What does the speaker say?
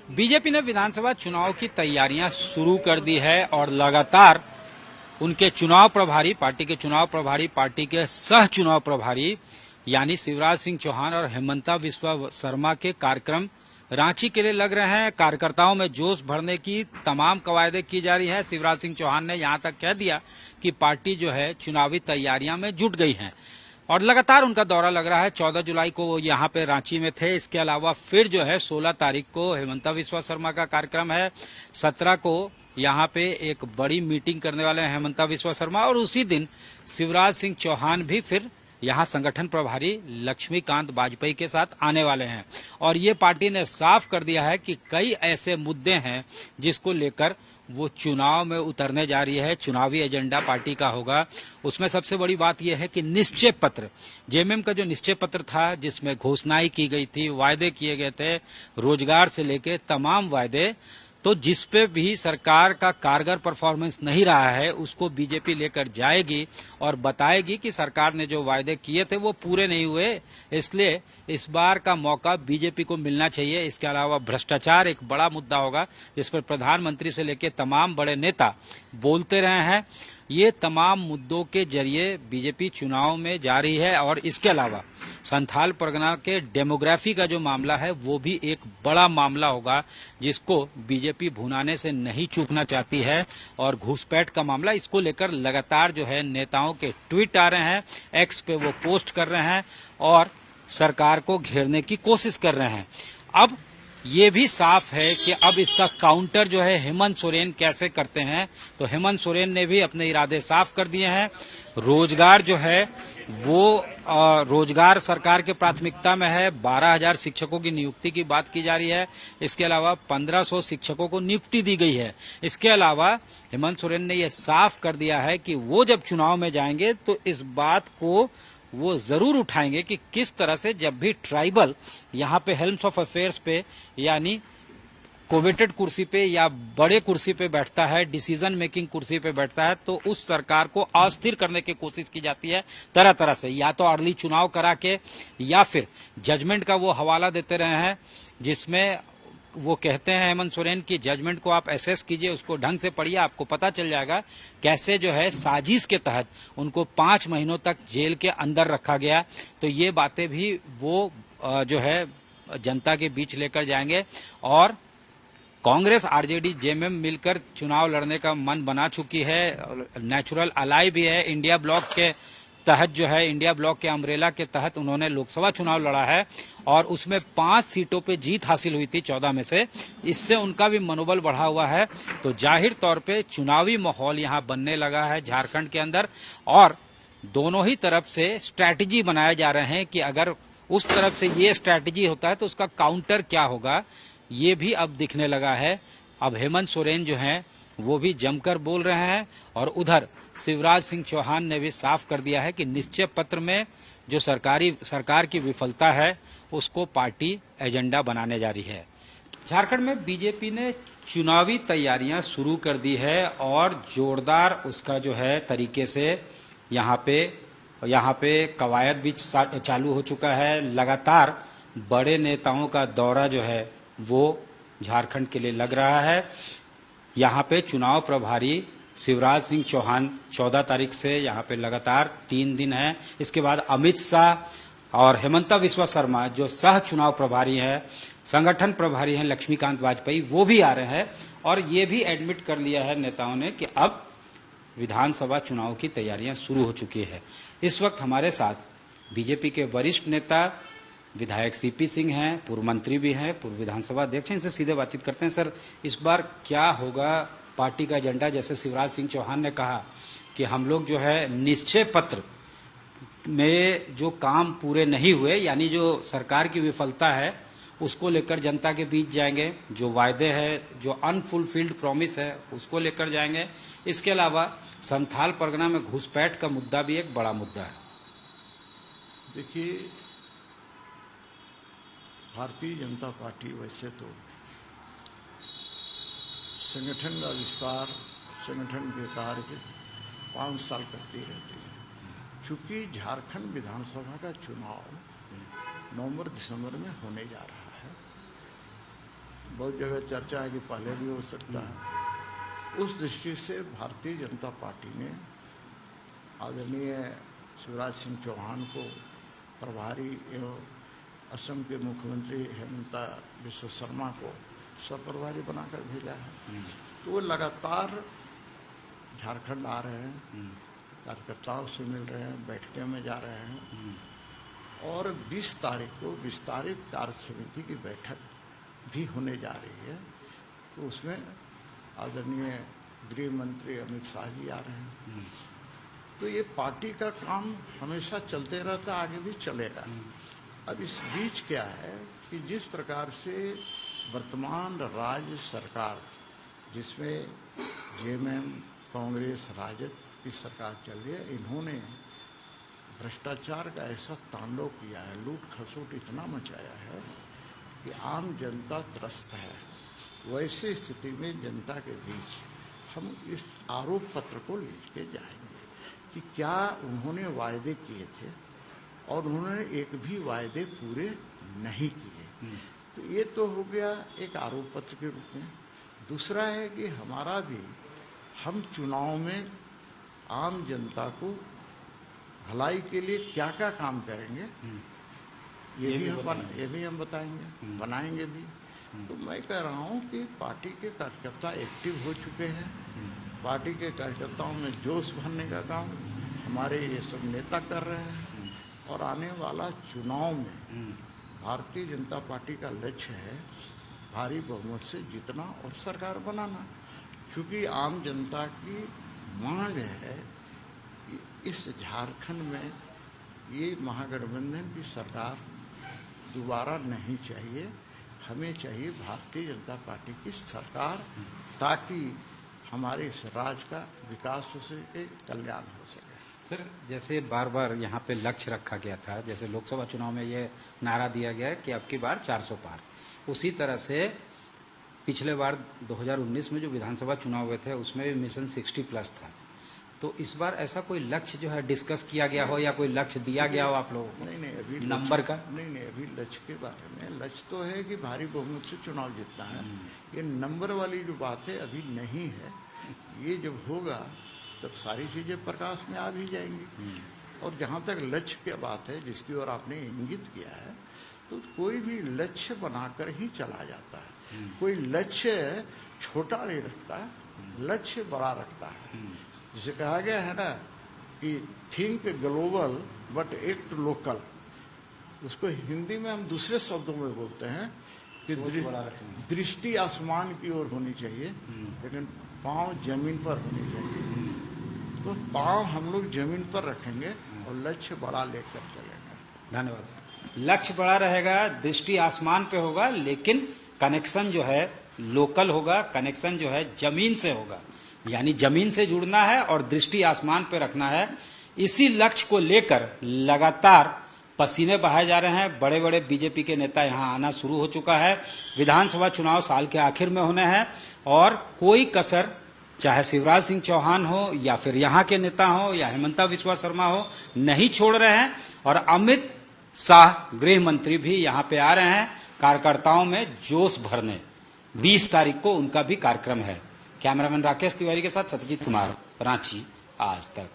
BJP ने विधानसभा चुनाव की तैयारियां शुरू कर दी है और लगातार उनके चुनाव प्रभारी, पार्टी के सह चुनाव प्रभारी यानी शिवराज सिंह चौहान और हेमंता बिस्वा शर्मा के कार्यक्रम रांची के लिए लग रहे हैं। कार्यकर्ताओं में जोश भरने की तमाम कवायदें की जा रही है। शिवराज सिंह चौहान ने यहां तक कह दिया कि पार्टी जो है चुनावी तैयारियां में जुट गई है और लगातार उनका दौरा लग रहा है। 14 जुलाई को वो यहाँ पे रांची में थे। इसके अलावा फिर जो है 16 तारीख को हेमंता बिस्वा शर्मा का कार्यक्रम है। 17 को यहाँ पे एक बड़ी मीटिंग करने वाले हैं हेमंता बिस्वा शर्मा और उसी दिन शिवराज सिंह चौहान भी फिर यहाँ संगठन प्रभारी लक्ष्मीकांत वाजपेयी के साथ आने वाले हैं। और ये पार्टी ने साफ कर दिया है कि कई ऐसे मुद्दे हैं जिसको लेकर वो चुनाव में उतरने जा रही है। चुनावी एजेंडा पार्टी का होगा। उसमें सबसे बड़ी बात यह है कि निश्चय पत्र, जेएमएम का जो निश्चय पत्र था जिसमें घोषणाएं की गई थी, वायदे किए गए थे, रोजगार से लेके तमाम वायदे, तो जिस पे भी सरकार का कारगर परफॉर्मेंस नहीं रहा है उसको बीजेपी लेकर जाएगी और बताएगी कि सरकार ने जो वायदे किए थे वो पूरे नहीं हुए, इसलिए इस बार का मौका बीजेपी को मिलना चाहिए। इसके अलावा भ्रष्टाचार एक बड़ा मुद्दा होगा जिस पर प्रधानमंत्री से लेकर तमाम बड़े नेता बोलते रहे हैं। ये तमाम मुद्दों के जरिए बीजेपी चुनाव में जा रही है और इसके अलावा संथाल परगना के डेमोग्राफी का जो मामला है वो भी एक बड़ा मामला होगा जिसको बीजेपी भुनाने से नहीं चूकना चाहती है। और घुसपैठ का मामला, इसको लेकर लगातार जो है नेताओं के ट्वीट आ रहे हैं, एक्स पे वो पोस्ट कर रहे हैं और सरकार को घेरने की कोशिश कर रहे हैं। अब ये भी साफ है कि अब इसका काउंटर जो है हेमंत सोरेन कैसे करते हैं। तो हेमंत सोरेन ने भी अपने इरादे साफ कर दिए हैं। रोजगार जो है वो रोजगार सरकार के प्राथमिकता में है। 12,000 शिक्षकों की नियुक्ति की बात की जा रही है। इसके अलावा 1,500 शिक्षकों को नियुक्ति दी गई है। इसके अलावा हेमंत सोरेन ने यह साफ कर दिया है कि वो जब चुनाव में जाएंगे तो इस बात को वो जरूर उठाएंगे कि किस तरह से जब भी ट्राइबल यहाँ पे हेल्म्स ऑफ अफेयर्स पे यानी कोवेटेड कुर्सी पे या बड़े कुर्सी पे बैठता है, डिसीजन मेकिंग कुर्सी पे बैठता है, तो उस सरकार को अस्थिर करने की कोशिश की जाती है तरह तरह से, या तो अर्ली चुनाव करा के या फिर जजमेंट का वो हवाला देते रहे हैं जिसमें वो कहते हैं हेमंत सोरेन की जजमेंट को आप एसेस कीजिए, उसको ढंग से पढ़िए, आपको पता चल जाएगा कैसे जो है साजिश के तहत उनको 5 महीनों तक जेल के अंदर रखा गया। तो ये बातें भी वो जो है जनता के बीच लेकर जाएंगे। और कांग्रेस, आरजेडी, जेएमएम मिलकर चुनाव लड़ने का मन बना चुकी है। नेचुरल अलाई भी है। इंडिया ब्लॉक के तहत जो है, इंडिया ब्लॉक के अम्ब्रेला के तहत उन्होंने लोकसभा चुनाव लड़ा है और उसमें 5 सीटों पे जीत हासिल हुई थी 14 में से। इससे उनका भी मनोबल बढ़ा हुआ है। तो जाहिर तौर पे चुनावी माहौल यहां बनने लगा है झारखंड के अंदर और दोनों ही तरफ से स्ट्रैटेजी बनाए जा रहे हैं कि अगर उस तरफ से ये स्ट्रैटेजी होता है तो उसका काउंटर क्या होगा, ये भी अब दिखने लगा है। अब हेमंत सोरेन जो हैं वो भी जमकर बोल रहे हैं और उधर शिवराज सिंह चौहान ने भी साफ कर दिया है कि निश्चय पत्र में जो सरकार की विफलता है उसको पार्टी एजेंडा बनाने जा रही है। झारखंड में बीजेपी ने चुनावी तैयारियां शुरू कर दी है और जोरदार उसका जो है तरीके से यहाँ पे कवायद भी चालू हो चुका है। लगातार बड़े नेताओं का दौरा जो है वो झारखंड के लिए लग रहा है। यहाँ पे चुनाव प्रभारी शिवराज सिंह चौहान 14 तारीख से यहाँ पे लगातार 3 दिन है। इसके बाद अमित शाह और हेमंता बिस्वा शर्मा जो सह चुनाव प्रभारी हैं, संगठन प्रभारी हैं लक्ष्मीकांत वाजपेयी, वो भी आ रहे हैं। और ये भी एडमिट कर लिया है नेताओं ने कि अब विधानसभा चुनाव की तैयारियां शुरू हो चुकी है। इस वक्त हमारे साथ बीजेपी के वरिष्ठ नेता विधायक सीपी सिंह हैं, पूर्व मंत्री भी हैं, पूर्व विधानसभा अध्यक्ष हैं। इनसे सीधे बातचीत करते हैं। सर, इस बार क्या होगा पार्टी का एजेंडा? जैसे शिवराज सिंह चौहान ने कहा कि हम लोग जो है निश्चय पत्र में जो काम पूरे नहीं हुए यानी जो सरकार की विफलता है उसको लेकर जनता के बीच जाएंगे, जो वायदे हैं, जो अनफुलफिल्ड प्रॉमिस है उसको लेकर जाएंगे। इसके अलावा संथाल परगना में घुसपैठ का मुद्दा भी एक बड़ा मुद्दा है। देखिए, भारतीय जनता पार्टी वैसे तो संगठन का विस्तार, संगठन के कार्य 5 साल करती रहती है। चूंकि झारखंड विधानसभा का चुनाव नवंबर दिसंबर में होने जा रहा है, बहुत जगह चर्चा है कि पहले भी हो सकता है। उस दृष्टि से भारतीय जनता पार्टी ने आदरणीय शिवराज सिंह चौहान को प्रभारी एवं असम के मुख्यमंत्री हेमंता बिस्वा शर्मा को सप्रभारी बनाकर भेजा है। तो वो लगातार झारखंड आ रहे हैं, कार्यकर्ताओं से मिल रहे हैं, बैठकों में जा रहे हैं और 20 तारीख को विस्तारित कार्य समिति की बैठक भी होने जा रही है। तो उसमें आदरणीय गृह मंत्री अमित शाह जी आ रहे हैं। तो ये पार्टी का काम हमेशा चलते रहता, आगे भी चलेगा। अब इस बीच क्या है कि जिस प्रकार से वर्तमान राज्य सरकार, जिसमें जेएमएम, कांग्रेस, राजद की सरकार चल रही है, इन्होंने भ्रष्टाचार का ऐसा तांडव किया है, लूट खसोट इतना मचाया है कि आम जनता त्रस्त है। वैसे स्थिति में जनता के बीच हम इस आरोप पत्र को लेके जाएंगे कि क्या उन्होंने वायदे किए थे और उन्होंने एक भी वायदे पूरे नहीं किए। तो ये तो हो गया एक आरोप पत्र के रूप में। दूसरा है कि हमारा भी, हम चुनाव में आम जनता को भलाई के लिए क्या क्या काम करेंगे ये भी हम बताएंगे, बनाएंगे भी। तो मैं कह रहा हूँ कि पार्टी के कार्यकर्ता एक्टिव हो चुके हैं। पार्टी के कार्यकर्ताओं में जोश भरने का काम हमारे ये सब नेता कर रहे हैं और आने वाला चुनाव में भारतीय जनता पार्टी का लक्ष्य है भारी बहुमत से जीतना और सरकार बनाना। क्योंकि आम जनता की मांग है कि इस झारखंड में ये महागठबंधन की सरकार दोबारा नहीं चाहिए, हमें चाहिए भारतीय जनता पार्टी की सरकार, ताकि हमारे इस राज्य का विकास हो सके, कल्याण हो सके। सर, जैसे बार बार यहाँ पे लक्ष्य रखा गया था, जैसे लोकसभा चुनाव में ये नारा दिया गया कि अब की बार 400 पार, उसी तरह से पिछले बार 2019 में जो विधानसभा चुनाव हुए थे उसमें भी मिशन 60+ था। तो इस बार ऐसा कोई लक्ष्य जो है डिस्कस किया गया हो या कोई लक्ष्य दिया गया हो आप लोगों को? नहीं, अभी नंबर का नहीं, अभी लक्ष्य के बारे में, लक्ष्य तो है कि भारी बहुमत से चुनाव जीतना है। ये नंबर वाली जो बात है अभी नहीं है। ये जब होगा तब सारी चीजें प्रकाश में आ भी जाएंगी। और जहाँ तक लक्ष्य की बात है जिसकी ओर आपने इंगित किया है, तो कोई भी लक्ष्य बनाकर ही चला जाता है। कोई लक्ष्य छोटा नहीं रखता है, लक्ष्य बड़ा रखता है। जिसे कहा गया है ना कि think global but act local, उसको हिंदी में हम दूसरे शब्दों में बोलते हैं कि दृष्टि आसमान की ओर होनी चाहिए लेकिन पांव जमीन पर होनी चाहिए। तो पांव हम लोग जमीन पर रखेंगे और लक्ष्य बड़ा लेकर चलेंगे। धन्यवाद। लक्ष्य बड़ा रहेगा, दृष्टि आसमान पे होगा, लेकिन कनेक्शन जो है लोकल होगा, कनेक्शन जो है जमीन से होगा। यानी जमीन से जुड़ना है और दृष्टि आसमान पे रखना है। इसी लक्ष्य को लेकर लगातार पसीने बहाए जा रहे हैं। बड़े बड़े बीजेपी के नेता यहां आना शुरू हो चुका है। विधानसभा चुनाव साल के आखिर में होने हैं और कोई कसर, चाहे शिवराज सिंह चौहान हो या फिर यहाँ के नेता हो या हेमंता बिस्वा शर्मा हो, नहीं छोड़ रहे हैं। और अमित शाह गृह मंत्री भी यहाँ पे आ रहे हैं कार्यकर्ताओं में जोश भरने। 20 तारीख को उनका भी कार्यक्रम है। कैमरामैन राकेश तिवारी के साथ सत्यजीत कुमार, रांची, आज तक।